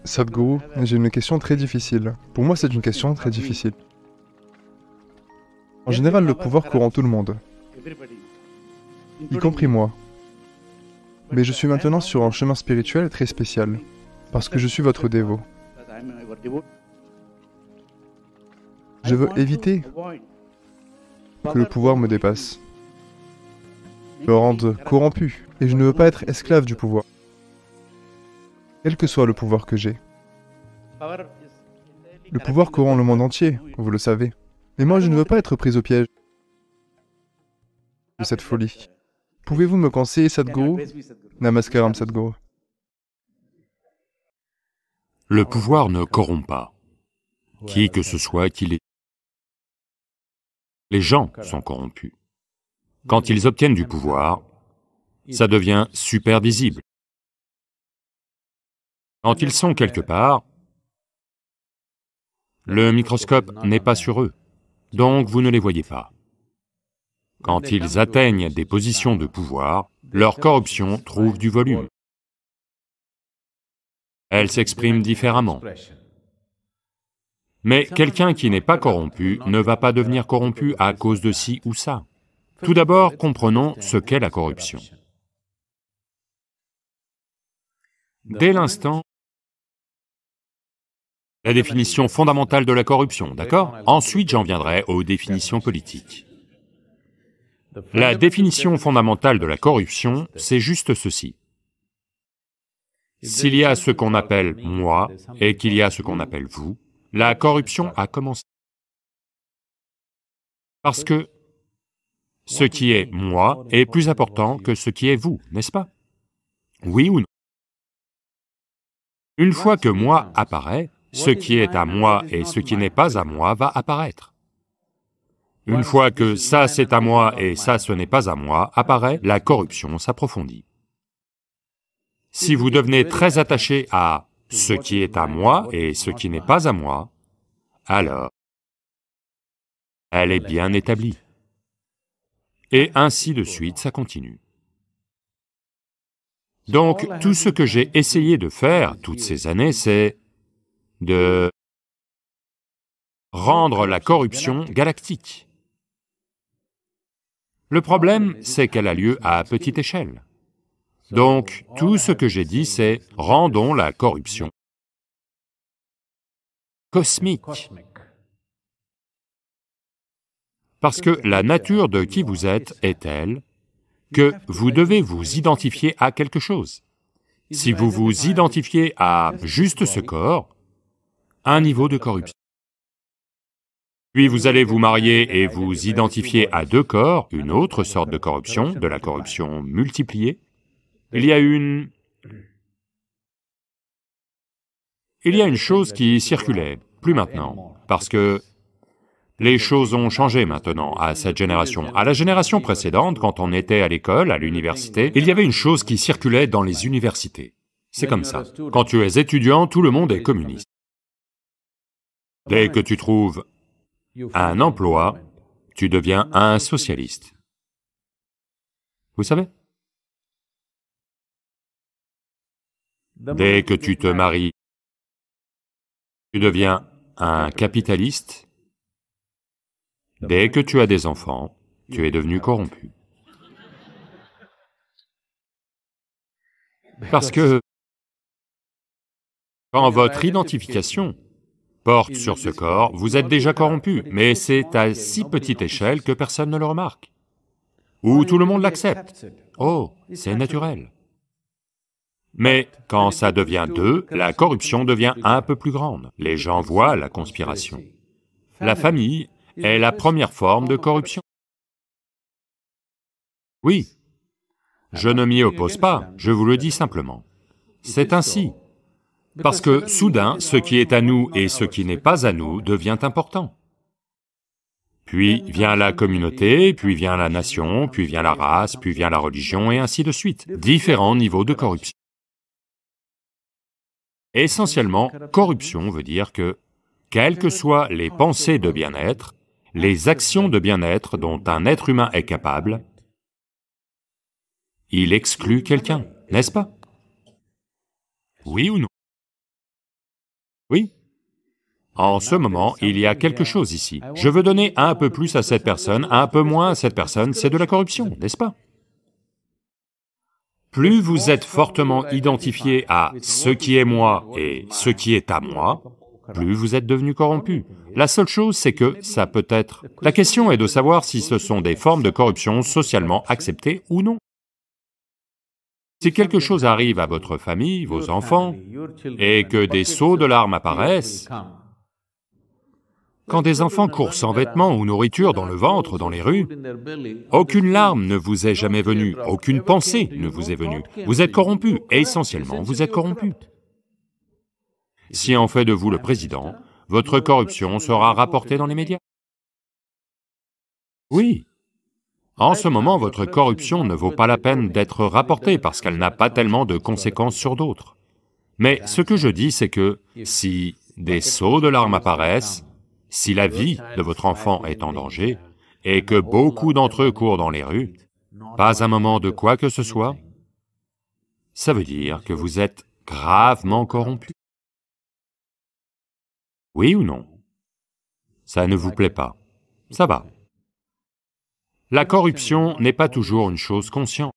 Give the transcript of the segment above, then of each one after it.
Sadhguru, j'ai une question très difficile. Pour moi, c'est une question très difficile. En général, le pouvoir corrompt tout le monde, y compris moi. Mais je suis maintenant sur un chemin spirituel très spécial, parce que je suis votre dévot. Je veux éviter que le pouvoir me dépasse, me rende corrompu, et je ne veux pas être esclave du pouvoir, quel que soit le pouvoir que j'ai. Le pouvoir corrompt le monde entier, vous le savez. Mais moi, je ne veux pas être pris au piège de cette folie. Pouvez-vous me conseiller, Sadhguru? Namaskaram, Sadhguru. Le pouvoir ne corrompt pas, qui que ce soit qu'il est. Les gens sont corrompus. Quand ils obtiennent du pouvoir, ça devient super visible. Quand ils sont quelque part, le microscope n'est pas sur eux, donc vous ne les voyez pas. Quand ils atteignent des positions de pouvoir, leur corruption trouve du volume. Elle s'exprime différemment. Mais quelqu'un qui n'est pas corrompu ne va pas devenir corrompu à cause de ci ou ça. Tout d'abord, comprenons ce qu'est la corruption. Dès l'instant, la définition fondamentale de la corruption, d'accord? Ensuite, j'en viendrai aux définitions politiques. La définition fondamentale de la corruption, c'est juste ceci. S'il y a ce qu'on appelle moi et qu'il y a ce qu'on appelle vous, la corruption a commencé. Parce que ce qui est moi est plus important que ce qui est vous, n'est-ce pas? Oui ou non? Une fois que moi apparaît, ce qui est à moi et ce qui n'est pas à moi va apparaître. Une fois que ça c'est à moi et ça ce n'est pas à moi apparaît, la corruption s'approfondit. Si vous devenez très attaché à ce qui est à moi et ce qui n'est pas à moi, alors elle est bien établie. Et ainsi de suite, ça continue. Donc, tout ce que j'ai essayé de faire toutes ces années, c'est de rendre la corruption galactique. Le problème, c'est qu'elle a lieu à petite échelle. Donc, tout ce que j'ai dit, c'est « rendons la corruption cosmique ». Parce que la nature de qui vous êtes est telle que vous devez vous identifier à quelque chose. Si vous vous identifiez à juste ce corps, un niveau de corruption. Puis vous allez vous marier et vous identifier à deux corps, une autre sorte de corruption, de la corruption multipliée. Il y a une chose qui circulait, plus maintenant, parce que les choses ont changé maintenant à cette génération. À la génération précédente, quand on était à l'école, à l'université, il y avait une chose qui circulait dans les universités. C'est comme ça. Quand tu es étudiant, tout le monde est communiste. Dès que tu trouves un emploi, tu deviens un socialiste. Vous savez? Dès que tu te maries, tu deviens un capitaliste. Dès que tu as des enfants, tu es devenu corrompu. Parce que quand votre identification porte sur ce corps, vous êtes déjà corrompu, mais c'est à si petite échelle que personne ne le remarque. Ou tout le monde l'accepte. Oh, c'est naturel. Mais quand ça devient deux, la corruption devient un peu plus grande. Les gens voient la conspiration. La famille est la première forme de corruption. Oui, je ne m'y oppose pas, je vous le dis simplement. C'est ainsi. Parce que soudain, ce qui est à nous et ce qui n'est pas à nous devient important. Puis vient la communauté, puis vient la nation, puis vient la race, puis vient la religion, et ainsi de suite. Différents niveaux de corruption. Essentiellement, corruption veut dire que, quelles que soient les pensées de bien-être, les actions de bien-être dont un être humain est capable, il exclut quelqu'un, n'est-ce pas? Oui ou non? Oui. En ce moment, il y a quelque chose ici. Je veux donner un peu plus à cette personne, un peu moins à cette personne, c'est de la corruption, n'est-ce pas? Plus vous êtes fortement identifié à ce qui est moi et ce qui est à moi, plus vous êtes devenu corrompu. La seule chose, c'est que ça peut être... La question est de savoir si ce sont des formes de corruption socialement acceptées ou non. Si quelque chose arrive à votre famille, vos enfants, et que des seaux de larmes apparaissent, quand des enfants courent sans vêtements ou nourriture dans le ventre, dans les rues, aucune larme ne vous est jamais venue, aucune pensée ne vous est venue. Vous êtes corrompu, et essentiellement, vous êtes corrompu. Si on fait de vous le président, votre corruption sera rapportée dans les médias. Oui. En ce moment, votre corruption ne vaut pas la peine d'être rapportée parce qu'elle n'a pas tellement de conséquences sur d'autres. Mais ce que je dis, c'est que si des seaux de larmes apparaissent, si la vie de votre enfant est en danger, et que beaucoup d'entre eux courent dans les rues, pas un moment de quoi que ce soit, ça veut dire que vous êtes gravement corrompu. Oui ou non? Ça ne vous plaît pas? Ça va. La corruption n'est pas toujours une chose consciente.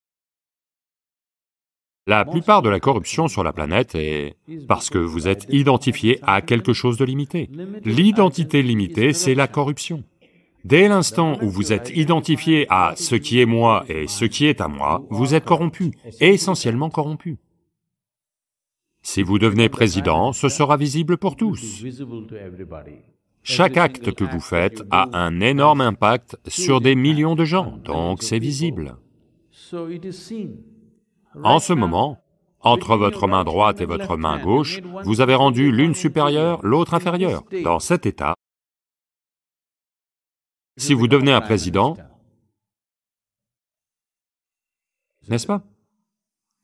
La plupart de la corruption sur la planète est parce que vous êtes identifié à quelque chose de limité. L'identité limitée, c'est la corruption. Dès l'instant où vous êtes identifié à ce qui est moi et ce qui est à moi, vous êtes corrompu, et essentiellement corrompu. Si vous devenez président, ce sera visible pour tous. Chaque acte que vous faites a un énorme impact sur des millions de gens, donc c'est visible. En ce moment, entre votre main droite et votre main gauche, vous avez rendu l'une supérieure, l'autre inférieure. Dans cet état, si vous devenez un président, n'est-ce pas?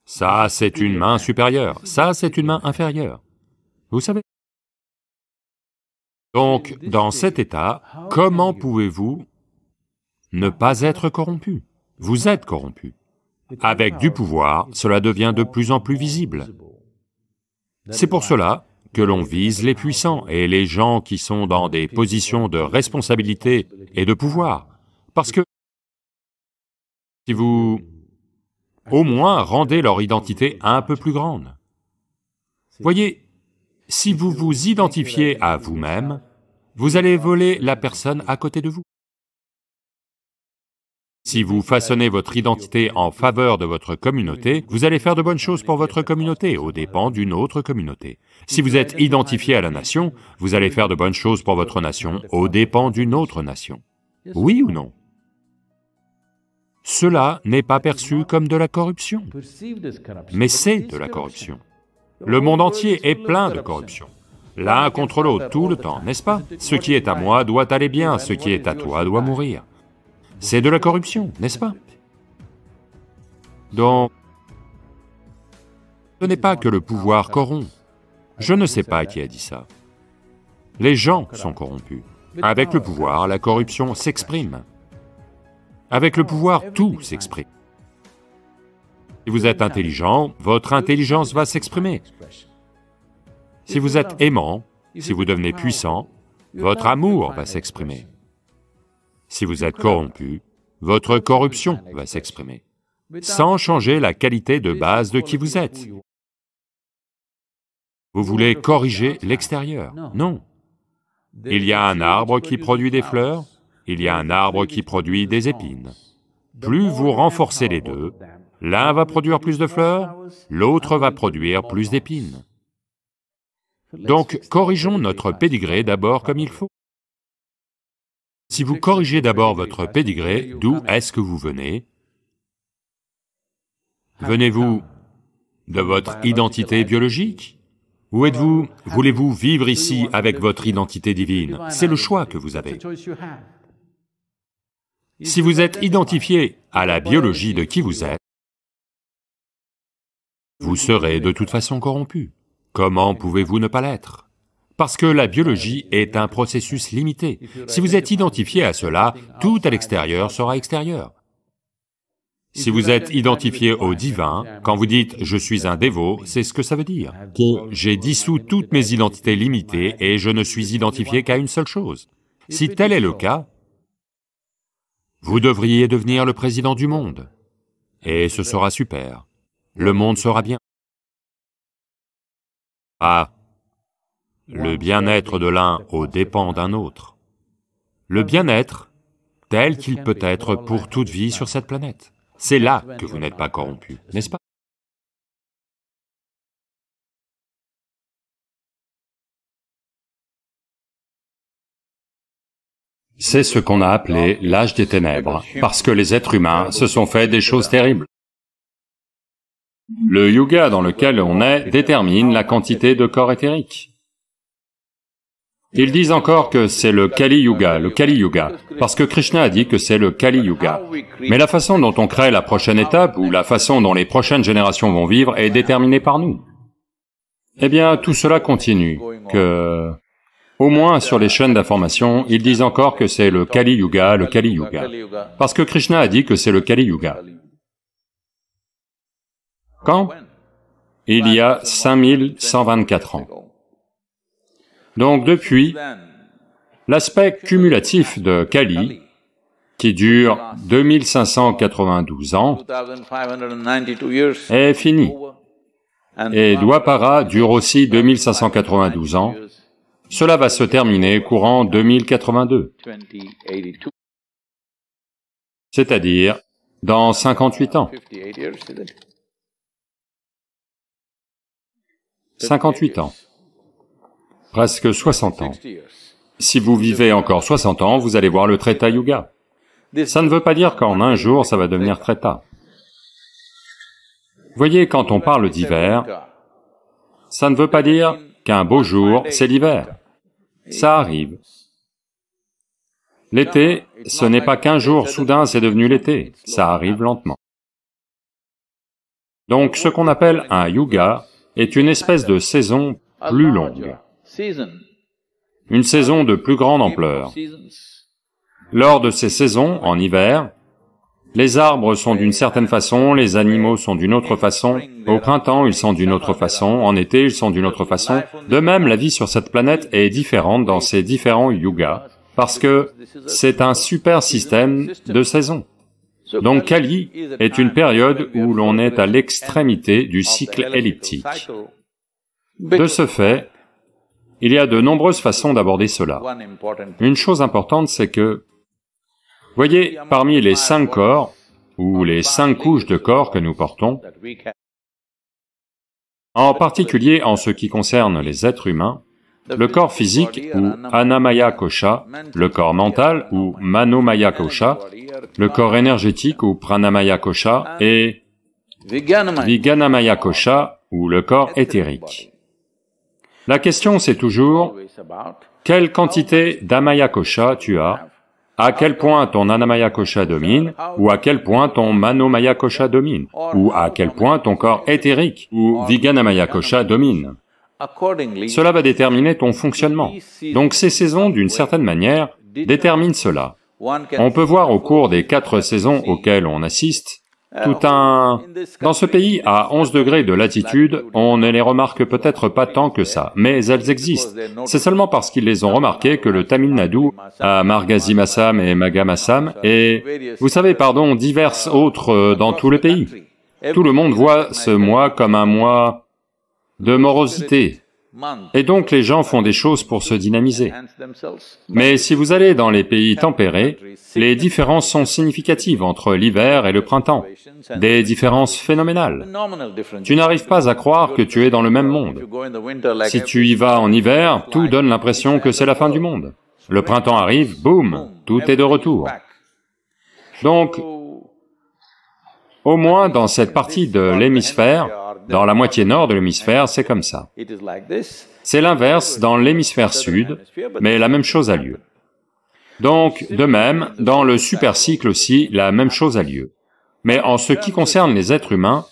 Ça, c'est une main supérieure, ça, c'est une main inférieure. Vous savez? Donc, dans cet état, comment pouvez-vous ne pas être corrompu? Vous êtes corrompu. Avec du pouvoir, cela devient de plus en plus visible. C'est pour cela que l'on vise les puissants et les gens qui sont dans des positions de responsabilité et de pouvoir, parce que si vous, au moins, rendez leur identité un peu plus grande. Voyez, si vous vous identifiez à vous-même, vous allez voler la personne à côté de vous. Si vous façonnez votre identité en faveur de votre communauté, vous allez faire de bonnes choses pour votre communauté, aux dépens d'une autre communauté. Si vous êtes identifié à la nation, vous allez faire de bonnes choses pour votre nation, aux dépens d'une autre nation. Oui ou non? Cela n'est pas perçu comme de la corruption, mais c'est de la corruption. Le monde entier est plein de corruption. L'un contre l'autre, tout le temps, n'est-ce pas? Ce qui est à moi doit aller bien, ce qui est à toi doit mourir. C'est de la corruption, n'est-ce pas? Donc, ce n'est pas que le pouvoir corrompt. Je ne sais pas qui a dit ça. Les gens sont corrompus. Avec le pouvoir, la corruption s'exprime. Avec le pouvoir, tout s'exprime. Si vous êtes intelligent, votre intelligence va s'exprimer. Si vous êtes aimant, si vous devenez puissant, votre amour va s'exprimer. Si vous êtes corrompu, votre corruption va s'exprimer, sans changer la qualité de base de qui vous êtes. Vous voulez corriger l'extérieur? Non. Il y a un arbre qui produit des fleurs, il y a un arbre qui produit des épines. Plus vous renforcez les deux, l'un va produire plus de fleurs, l'autre va produire plus d'épines. Donc, corrigeons notre pédigré d'abord comme il faut. Si vous corrigez d'abord votre pédigré, d'où est-ce que vous venez? Venez-vous de votre identité biologique? Ou êtes-vous, voulez-vous vivre ici avec votre identité divine? C'est le choix que vous avez. Si vous êtes identifié à la biologie de qui vous êtes, vous serez de toute façon corrompu. Comment pouvez-vous ne pas l'être? Parce que la biologie est un processus limité. Si vous êtes identifié à cela, tout à l'extérieur sera extérieur. Si vous êtes identifié au divin, quand vous dites « je suis un dévot », c'est ce que ça veut dire, que j'ai dissous toutes mes identités limitées et je ne suis identifié qu'à une seule chose. Si tel est le cas, vous devriez devenir le président du monde, et ce sera super, le monde sera bien. Ah, le bien-être de l'un aux dépens d'un autre. Le bien-être tel qu'il peut être pour toute vie sur cette planète. C'est là que vous n'êtes pas corrompu, n'est-ce pas? C'est ce qu'on a appelé l'âge des ténèbres, parce que les êtres humains se sont fait des choses terribles. Le yuga dans lequel on est détermine la quantité de corps éthériques. Ils disent encore que c'est le Kali Yuga, parce que Krishna a dit que c'est le Kali Yuga. Mais la façon dont on crée la prochaine étape, ou la façon dont les prochaines générations vont vivre, est déterminée par nous. Eh bien, tout cela continue, que... Au moins sur les chaînes d'information, ils disent encore que c'est le Kali Yuga, parce que Krishna a dit que c'est le Kali Yuga. Quand? Il y a 5124 ans. Donc depuis, l'aspect cumulatif de Kali, qui dure 2592 ans, est fini. Et Dwapara dure aussi 2592 ans. Cela va se terminer courant 2082, c'est-à-dire dans 58 ans. 58 ans, presque 60 ans. Si vous vivez encore 60 ans, vous allez voir le Treta Yuga. Ça ne veut pas dire qu'en un jour, ça va devenir Treta. Voyez, quand on parle d'hiver, ça ne veut pas dire qu'un beau jour, c'est l'hiver. Ça arrive. L'été, ce n'est pas qu'un jour soudain c'est devenu l'été, ça arrive lentement. Donc ce qu'on appelle un yuga est une espèce de saison plus longue, une saison de plus grande ampleur. Lors de ces saisons, en hiver, les arbres sont d'une certaine façon, les animaux sont d'une autre façon, au printemps ils sont d'une autre façon, en été ils sont d'une autre façon. De même, la vie sur cette planète est différente dans ces différents yugas, parce que c'est un super système de saisons. Donc Kali est une période où l'on est à l'extrémité du cycle elliptique. De ce fait, il y a de nombreuses façons d'aborder cela. Une chose importante, c'est que, voyez, parmi les 5 corps, ou les 5 couches de corps que nous portons, en particulier en ce qui concerne les êtres humains, le corps physique ou Annamaya Kosha, le corps mental ou Manomaya Kosha, le corps énergétique ou Pranamaya Kosha et Viganamaya Kosha ou le corps éthérique. La question c'est toujours, quelle quantité d'Amaya Kosha tu as, à quel point ton Annamaya Kosha domine, ou à quel point ton Manomaya Kosha domine, ou à quel point ton corps éthérique ou Viganamaya Kosha domine. Cela va déterminer ton fonctionnement. Donc ces saisons, d'une certaine manière, déterminent cela. On peut voir au cours des 4 saisons auxquelles on assiste, tout un... Dans ce pays, à 11 degrés de latitude, on ne les remarque peut-être pas tant que ça, mais elles existent. C'est seulement parce qu'ils les ont remarquées que le Tamil Nadu a Margasi Massam et Magha Massam, et, vous savez, pardon, divers autres dans tout le pays. Tout le monde voit ce mois comme un mois de morosité, et donc les gens font des choses pour se dynamiser. Mais si vous allez dans les pays tempérés, les différences sont significatives entre l'hiver et le printemps, des différences phénoménales. Tu n'arrives pas à croire que tu es dans le même monde. Si tu y vas en hiver, tout donne l'impression que c'est la fin du monde. Le printemps arrive, boum, tout est de retour. Donc, au moins dans cette partie de l'hémisphère, dans la moitié nord de l'hémisphère, c'est comme ça. C'est l'inverse dans l'hémisphère sud, mais la même chose a lieu. Donc, de même, dans le supercycle aussi, la même chose a lieu. Mais en ce qui concerne les êtres humains,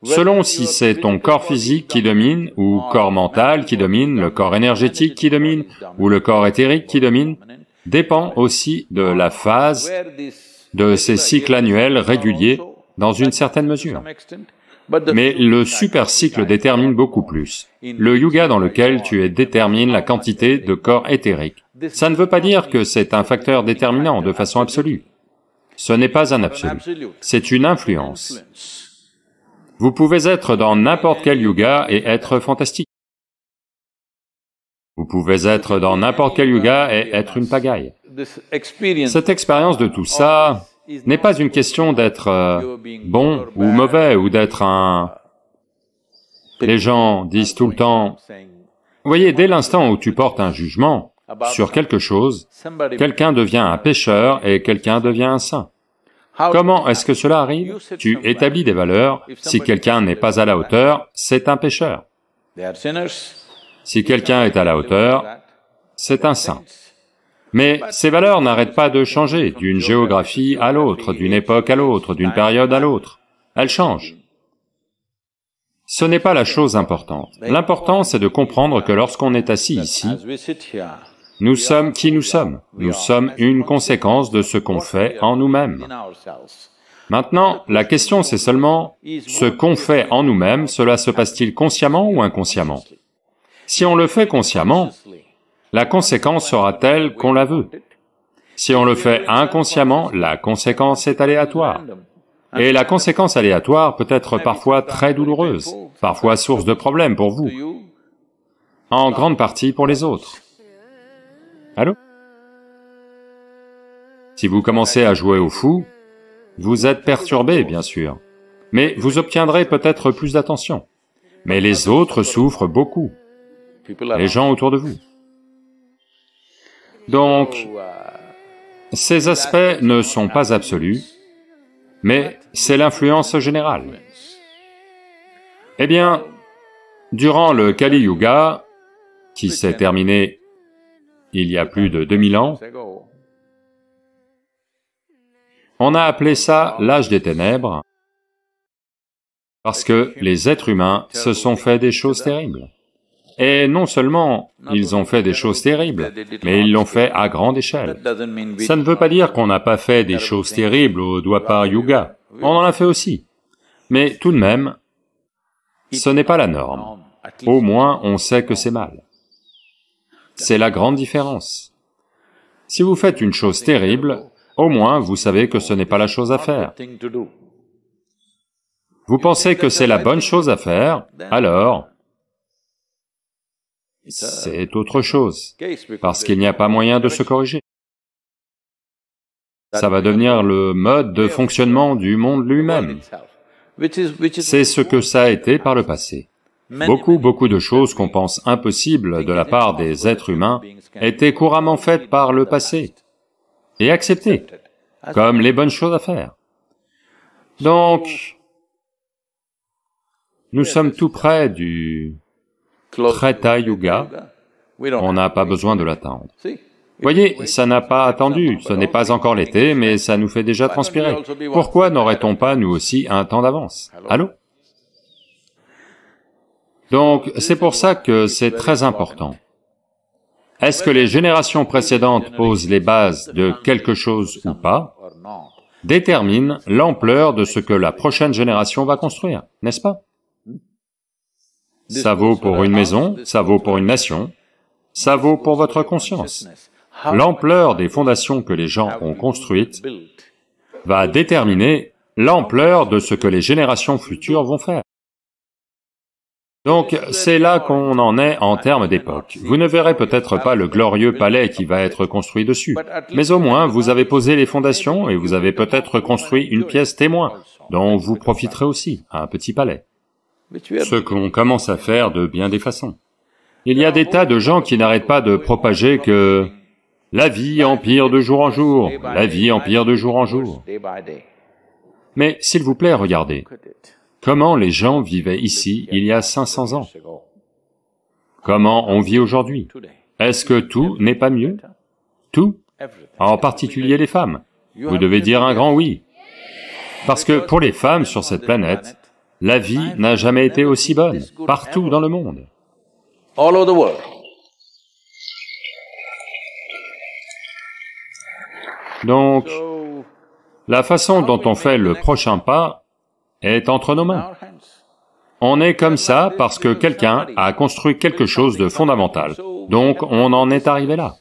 selon si c'est ton corps physique qui domine, ou corps mental qui domine, le corps énergétique qui domine, ou le corps éthérique qui domine, dépend aussi de la phase de ces cycles annuels réguliers dans une certaine mesure. Mais le super cycle détermine beaucoup plus. Le yuga dans lequel tu es détermine la quantité de corps éthérique. Ça ne veut pas dire que c'est un facteur déterminant de façon absolue. Ce n'est pas un absolu, c'est une influence. Vous pouvez être dans n'importe quel yuga et être fantastique. Vous pouvez être dans n'importe quel yuga et être une pagaille. Cette expérience de tout ça n'est pas une question d'être bon ou mauvais ou d'être un... Les gens disent tout le temps... Vous voyez, dès l'instant où tu portes un jugement sur quelque chose, quelqu'un devient un pécheur et quelqu'un devient un saint. Comment est-ce que cela arrive? Tu établis des valeurs, si quelqu'un n'est pas à la hauteur, c'est un pécheur. Si quelqu'un est à la hauteur, c'est un saint. Mais ces valeurs n'arrêtent pas de changer d'une géographie à l'autre, d'une époque à l'autre, d'une période à l'autre. Elles changent. Ce n'est pas la chose importante. L'important, c'est de comprendre que lorsqu'on est assis ici, nous sommes qui nous sommes. Nous sommes une conséquence de ce qu'on fait en nous-mêmes. Maintenant, la question c'est seulement, ce qu'on fait en nous-mêmes, cela se passe-t-il consciemment ou inconsciemment? Si on le fait consciemment, la conséquence sera telle qu'on la veut. Si on le fait inconsciemment, la conséquence est aléatoire. Et la conséquence aléatoire peut être parfois très douloureuse, parfois source de problèmes pour vous, en grande partie pour les autres. Allô? Si vous commencez à jouer au fou, vous êtes perturbé, bien sûr, mais vous obtiendrez peut-être plus d'attention. Mais les autres souffrent beaucoup, les gens autour de vous. Donc, ces aspects ne sont pas absolus, mais c'est l'influence générale. Eh bien, durant le Kali Yuga, qui s'est terminé il y a plus de 2000 ans, on a appelé ça l'âge des ténèbres, parce que les êtres humains se sont fait des choses terribles. Et non seulement ils ont fait des choses terribles, mais ils l'ont fait à grande échelle. Ça ne veut pas dire qu'on n'a pas fait des choses terribles au Dwapar Yuga, on en a fait aussi. Mais tout de même, ce n'est pas la norme. Au moins on sait que c'est mal. C'est la grande différence. Si vous faites une chose terrible, au moins vous savez que ce n'est pas la chose à faire. Vous pensez que c'est la bonne chose à faire, alors c'est autre chose, parce qu'il n'y a pas moyen de se corriger. Ça va devenir le mode de fonctionnement du monde lui-même. C'est ce que ça a été par le passé. Beaucoup de choses qu'on pense impossibles de la part des êtres humains étaient couramment faites par le passé et acceptées comme les bonnes choses à faire. Donc, nous sommes tout près du Treta Yuga, on n'a pas besoin de l'attendre. Voyez, ça n'a pas attendu, ce n'est pas encore l'été, mais ça nous fait déjà transpirer. Pourquoi n'aurait-on pas nous aussi un temps d'avance? Allô? Donc, c'est pour ça que c'est très important. Est-ce que les générations précédentes posent les bases de quelque chose ou pas, détermine l'ampleur de ce que la prochaine génération va construire, n'est-ce pas? Ça vaut pour une maison, ça vaut pour une nation, ça vaut pour votre conscience. L'ampleur des fondations que les gens ont construites va déterminer l'ampleur de ce que les générations futures vont faire. Donc, c'est là qu'on en est en termes d'époque. Vous ne verrez peut-être pas le glorieux palais qui va être construit dessus, mais au moins vous avez posé les fondations et vous avez peut-être construit une pièce témoin, dont vous profiterez aussi, un petit palais. Ce qu'on commence à faire de bien des façons. Il y a des tas de gens qui n'arrêtent pas de propager que la vie empire de jour en jour, la vie empire de jour en jour. Mais s'il vous plaît, regardez, comment les gens vivaient ici il y a 500 ans? Comment on vit aujourd'hui? Est-ce que tout n'est pas mieux? Tout? En particulier les femmes. Vous devez dire un grand oui. Parce que pour les femmes sur cette planète, la vie n'a jamais été aussi bonne, partout dans le monde. Donc, la façon dont on fait le prochain pas est entre nos mains. On est comme ça parce que quelqu'un a construit quelque chose de fondamental, donc on en est arrivé là.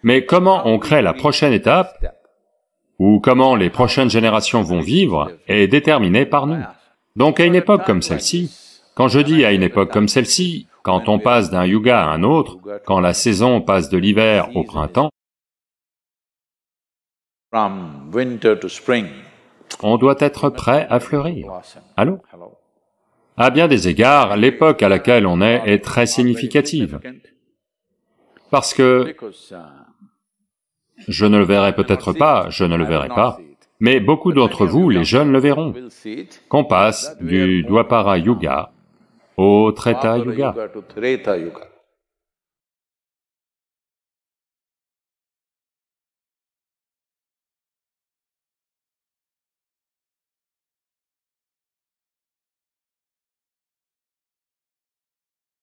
Mais comment on crée la prochaine étape, ou comment les prochaines générations vont vivre, est déterminé par nous. Donc à une époque comme celle-ci, quand je dis à une époque comme celle-ci, quand on passe d'un yuga à un autre, quand la saison passe de l'hiver au printemps, on doit être prêt à fleurir. Allô? À bien des égards, l'époque à laquelle on est très significative. Parce que, je ne le verrai peut-être pas, je ne le verrai pas, mais beaucoup d'entre vous, les jeunes, le verront, qu'on passe du Dwapara Yuga au Treta Yuga.